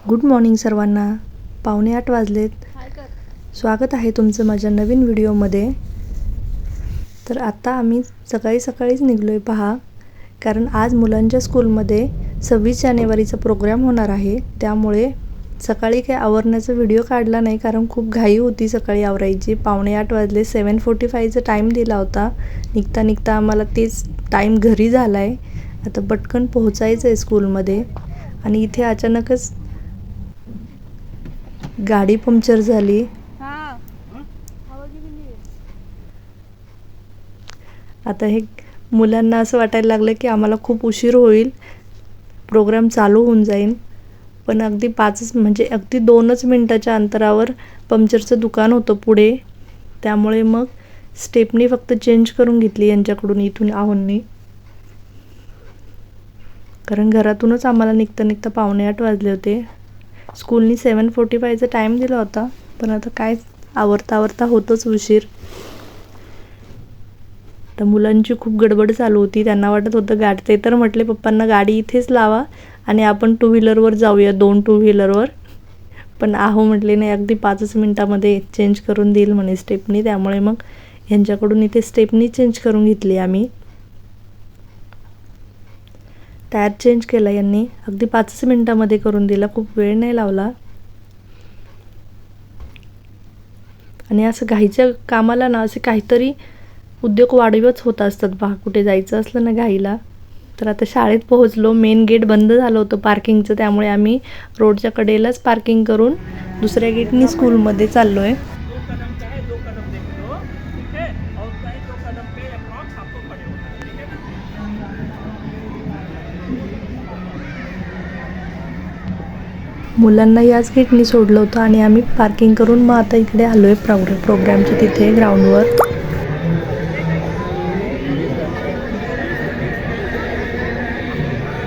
Good morning सर्वांना. 7:45 वाजलेत. स्वागत आहे तुमचं माझ्या नवीन व्हिडिओमध्ये. तर आता आम्ही सकाळीच निघलो आहे पहा, कारण आज मुलांच्या स्कूलमध्ये 26 जानेवारीचा प्रोग्राम होणार आहे. त्यामुळे सकाळी काही आवरण्याचा व्हिडिओ काढला नाही, कारण खूप घाई होती सकाळी आवरायची. 7:45 वाजले. 7:45चा टाईम दिला होता. निघता आम्हाला तेच टाईम घरी झाला आहे. आता पटकन पोहोचायचं आहे स्कूलमध्ये. आणि इथे अचानकच गाडी पंक्चर झाली. आता हे मुलांना असं वाटायला लागलं की आम्हाला खूप उशीर होईल, प्रोग्राम चालू होऊन जाईल. पण अगदी 2च मिनटाच्या अंतरावर पंक्चरचं दुकान होतं पुढे. त्यामुळे मग स्टेपनी फक्त चेंज करून घेतली यांच्याकडून, इथून आहोंनी. कारण घरातूनच आम्हाला निघता 7:45 वाजले होते. स्कूलनी 7:45चा टाईम दिला होता, पण आता काय आवरता होतोच उशीर. तर मुलांची खूप गडबड चालू होती. त्यांना वाटत होतं ते तर म्हटले पप्पांना गाडी इथेच लावा आणि आपण 2 व्हीलरवर जाऊया, 2 2 व्हीलरवर. पण म्हटले नाही, अगदी 5च मिनटामध्ये चेंज करून देईल म्हणे स्टेपनी. त्यामुळे मग यांच्याकडून इथे स्टेपनी चेंज करून घेतली आम्ही. टायर चेंज केला यांनी, अगदी 5च मिनटामध्ये करून दिला, खूप वेळ नाही लावला. आणि असं घाईच्या कामाला ना असे काहीतरी उद्योग वाढवत होत असतात पहा. कुठे जायचं असलं ना घाईला. तर आता शाळेत पोहोचलो. मेन गेट बंद झालं होतं पार्किंगचं, त्यामुळे आम्ही रोडच्या कडेलाच पार्किंग करून दुसऱ्या गेटनी स्कूलमध्ये चाललो आहे. मुलांना याच गेटनी सोडलं होतं आणि आम्ही पार्किंग करून मग आता इकडे आलो आहे प्रोग्रामच्या तिथे ग्राउंडवर.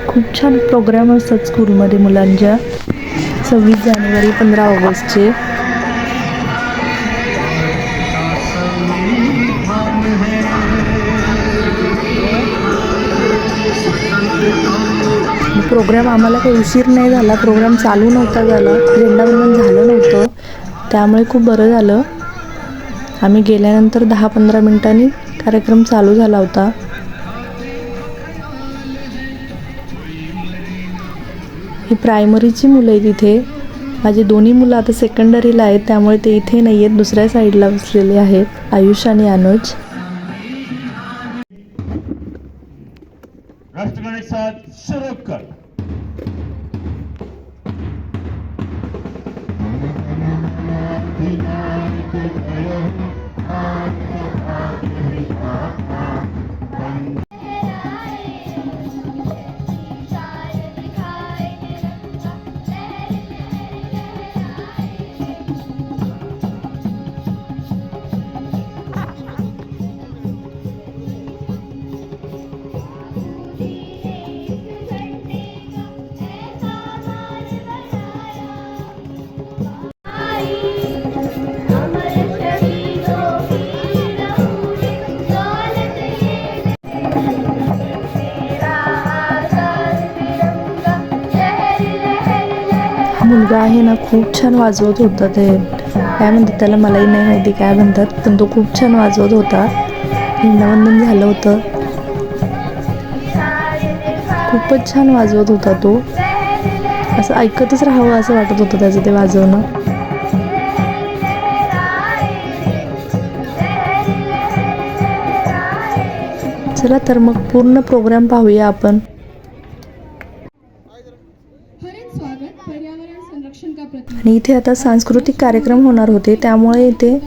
खूप छान प्रोग्राम असतात स्कूलमध्ये मुलांच्या. 26 जानेवारी, 15 ऑगस्टचे. प्रोग्राम आम्हाला काही उशीर नाही झाला. प्रोग्राम चालू नव्हता झाला, झेंडावंदन झालं नव्हतं, त्यामुळे खूप बरं झालं. आम्ही गेल्यानंतर 10-15 मिनिटांनी कार्यक्रम चालू झाला होता. ही प्रायमरीची मुलं आहेत इथे. माझे दोन्ही मुलं आता सेकंडरीला आहेत, त्यामुळे ते इथे नाही आहेत, दुसऱ्या साईडला बसलेले आहेत, आयुष आणि अनुज. राष्ट्रगान साथ शुरू कर. मुलगा आहे ना, खूप छान वाजवत होता. ते काय म्हणतात त्याला, मलाही नाही माहिती काय म्हणतात, पण तो खूप छान वाजवत होता. झेंडावंदन झालं होतं, खूपच छान वाजवत होता तो. असं ऐकतच राहावं असं वाटत होतं त्याचं ते वाजवणं. चला तर मग पूर्ण प्रोग्राम पाहूया आपण. आणि इथे आता सांस्कृतिक कार्यक्रम होणार होते, त्यामुळे इथे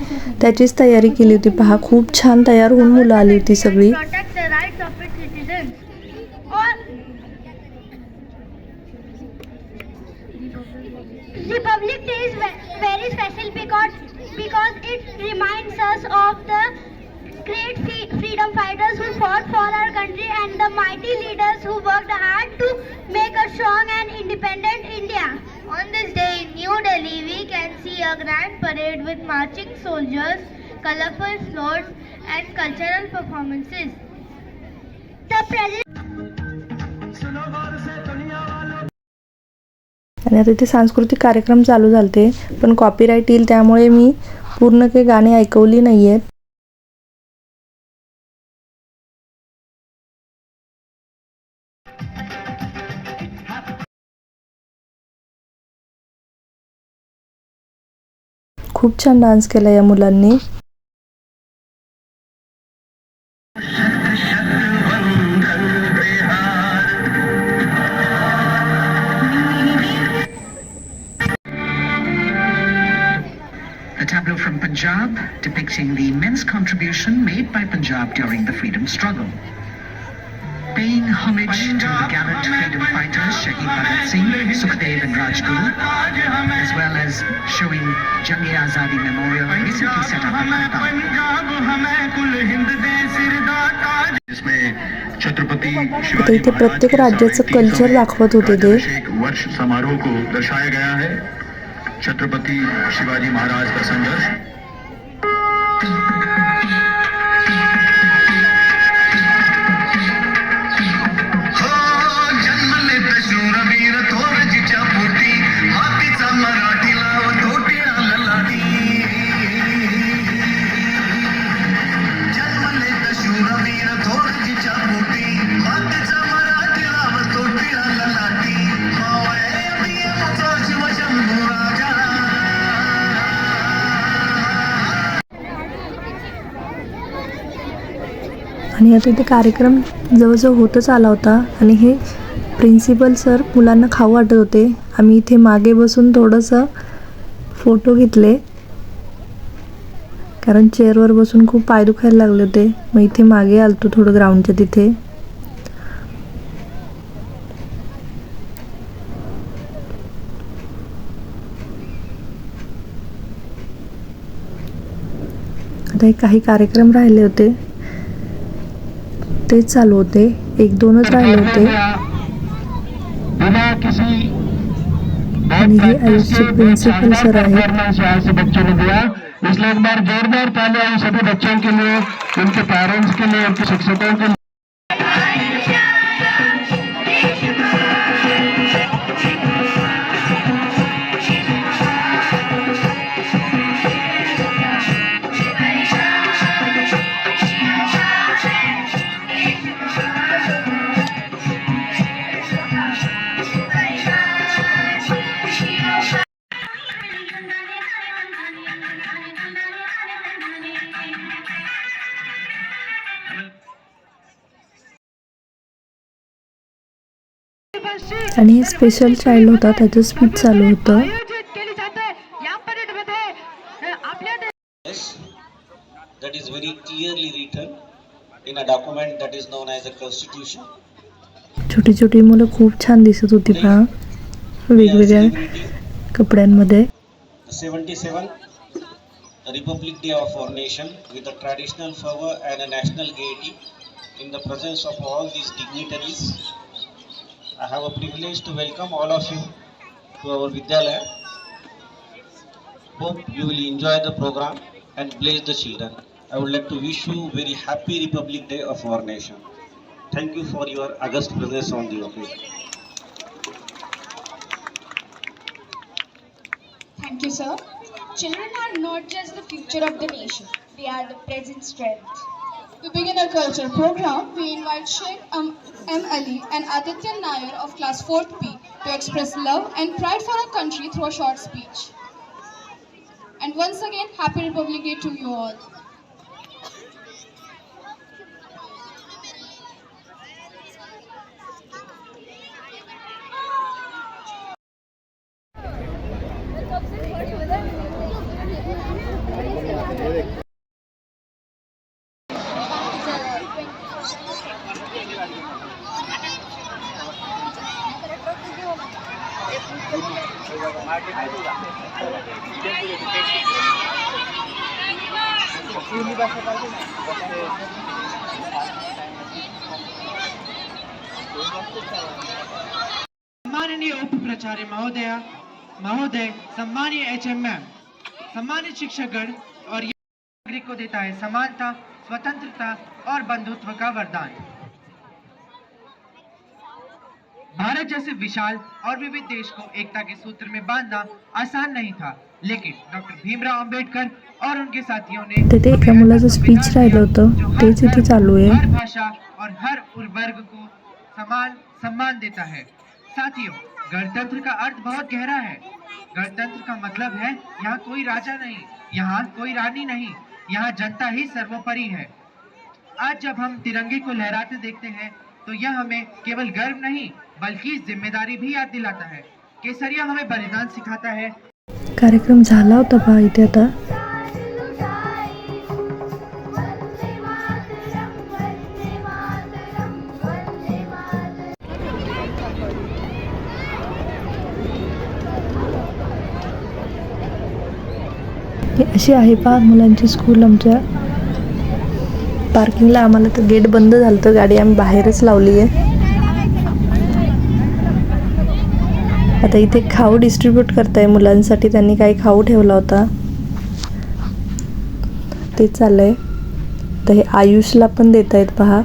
त्याचीच तयारी केली होती पहा. खूप छान तयार होऊन मुलं आली होती सगळी. Republic Day is very special because it reminds us of the great freedom fighters who fought for our country and the mighty leaders who worked hard to make a strong and independent India. On this day in New Delhi, we can see a grand parade with marching soldiers, colorful floats and cultural performances. The president आणि आता इथे सांस्कृतिक कार्यक्रम चालू झालते, पण copyright येईल त्यामुळे मी पूर्ण काही गाणी ऐकवली नाही आहेत. खूप छान डान्स केला या मुलांनी. A tableau from Punjab depicting the immense contribution made by Punjab during the freedom struggle. Paying homage to the gallant freedom fighters Shaheed Bhagat Singh, Sukhdev and Rajguru, as well as showing Jang-e-Azadi Memorial recently set up in Kolkata. जिसमें छत्रपति आता शिवाजी इथे प्रत्येक राज्याचं culture दाखवत होते ते. वर्ष समारोह को दर्शाया गया है. छत्रपति शिवाजी महाराज का संघर्ष. आणि आता इथे कार्यक्रम जवळजवळ होतच आला होता आणि हे प्रिन्सिपल सर मुलांना खाऊ वाटत होते. आम्ही इथे मागे बसून थोडंसं फोटो घेतले, कारण चेअरवर बसून खूप पाय दुखायला लागले होते. मग इथे मागे आलतो थोडं ग्राउंडच्या तिथे. आता हे काही कार्यक्रम राहिले होते तेच चालू होते, 1-2च राहिले होते. आणि हे आयुषचे प्रिन्सिपल सर आहेत. बच्चों ने दिया, इसलिए एक बार जोरदार तालियां उन सभी बच्चों के लिए, उनके पेरेंट्स के लिए, उनके शिक्षकों के लिए. आणि हे स्पेशल चाइल्ड होता, त्याचं स्पीच चालू होतं. That is very clearly written in a document that is known as a constitution. छोटी छोटी मुलं खूप छान दिसत होती पहा, वेगवेगळ्या कपड्यांमध्ये. The 77th Republic Day of our nation with a traditional fervor and a national gaiety in the presence of all these dignitaries. I have a privilege to welcome all of you to our Vidyalaya. Hope you will enjoy the program and bless the children. I would like to wish you very happy Republic Day of our nation. Thank you for your august presence on the occasion. Thank you, sir. Children are not just the future of the nation, they are the present strength. To begin our culture program, we invite Sheikh M. Ali and Aditya Nair of class 4th P to express love and pride for our country through a short speech. And once again, Happy Republic Day to you all. सम्माननीय उप प्राचार्य महोदय, सम्मानीय HMM, सम्मानित शिक्षकगण और नागरिक को देता है समानता, स्वतंत्रता और बंधुत्व का वरदान. भारत जैसे विशाल और विविध देश को एकता के सूत्र में बांधना आसान नहीं था, लेकिन डॉक्टर भीमराव अंबेडकर और उनके साथियों ने तिथे एका मुलाचं स्पीच राहिलं होतं तेच इथे चालू आहे. हर भाषा और हर वर्ग को समान सम्मान देता है. साथियों, गणतंत्र का अर्थ बहुत गहरा है. गणतंत्र का मतलब है यहाँ कोई राजा नहीं, यहाँ कोई रानी नहीं, यहाँ जनता ही सर्वोपरि है. आज जब हम तिरंगे को लहराते देखते हैं तो यह हमें केवल गर्व नहीं बल्कि जिम्मेदारी भी याद दिलाता है. केसरिया हमें बलिदान सिखाता है. कार्यक्रम झाला होता पहा इथे आता. ही अशी आहे पहा मुलांची स्कूल. आमच्या पार्किंगला आम्हाला तर गेट बंद झालं होतं, गाडी आम्ही बाहेरच लावली आहे. आता इथे खाऊ डिस्ट्रीब्यूट करताय मुलांसाठी. त्यांनी काही खाऊ ठेवला होता ते चाललंय. तर हे आयुषला पण देत आहेत पहा.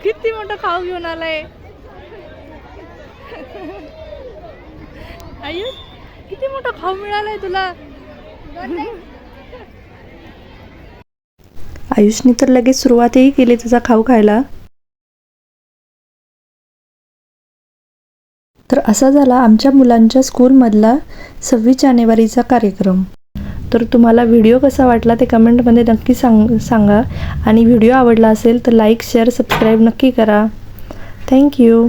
किती मोठा खाऊ घेऊन आलाय आयुष. किती मोठा खाऊ मिळालाय तुला. आयुषने तर लगेच सुरुवातही केली त्याचा खाऊ खायला. तर असा झाला आमच्या मुलांच्या स्कूलमधला 26 जानेवारीचा कार्यक्रम. तर तुम्हाला व्हिडिओ कसा वाटला ते कमेंटमध्ये नक्की सांगा. आणि व्हिडिओ आवडला असेल तर लाईक शेअर सबस्क्राईब नक्की करा. थँक्यू.